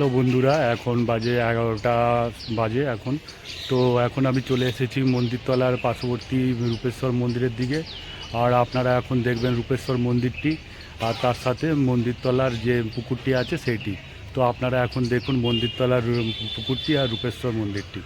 Hello বন্ধুরা, এখন বাজে 11টা বাজে এখন। তো এখন আমি চলে এসেছি মন্দিরতলার পার্শ্ববর্তী রূপেশ্বর মন্দিরের দিকে। আর আপনারা এখন দেখবেন রূপেশ্বর মন্দিরটি, আর তার সাথে মন্দিরতলার যে পুকুরটি আছে সেইটি। তো আপনারা এখন দেখুন মন্দিরতলার পুকুরটি আর রূপেশ্বর মন্দিরটি।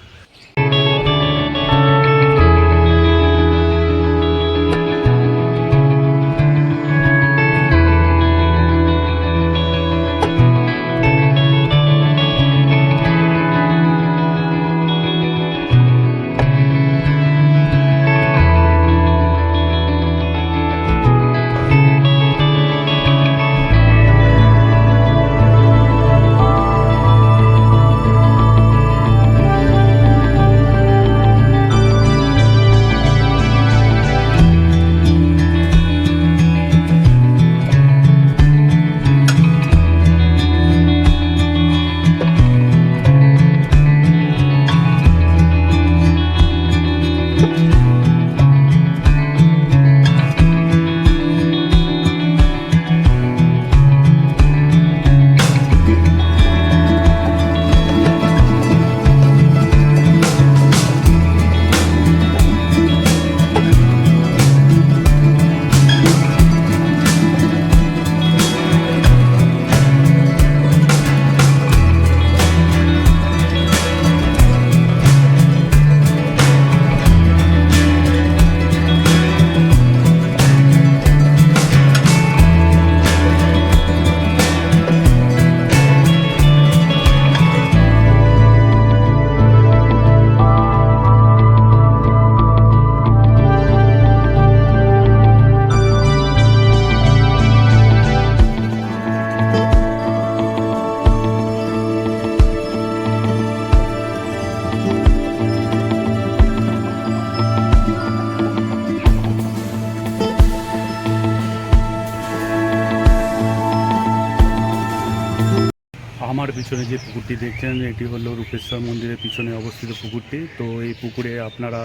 আমার পিছনে যে পুকুরটি দেখছেন এটি হলো রূপেশ্বর মন্দিরের পিছনে অবস্থিত পুকুরটি। তো এই পুকুরে আপনারা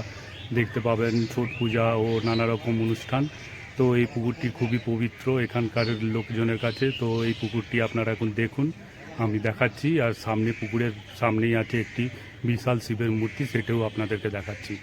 দেখতে পাবেন ছট পূজা ও নানা রকম অনুষ্ঠান। তো এই পুকুরটি খুবই পবিত্র এখানকার লোকজনের কাছে। তো এই পুকুরটি আপনারা এখন দেখুন, আমি দেখাচ্ছি। আর সামনে পুকুরের সামনেই আছে একটি বিশাল শিবের মূর্তি, সেটাও আপনাদেরকে দেখাচ্ছি।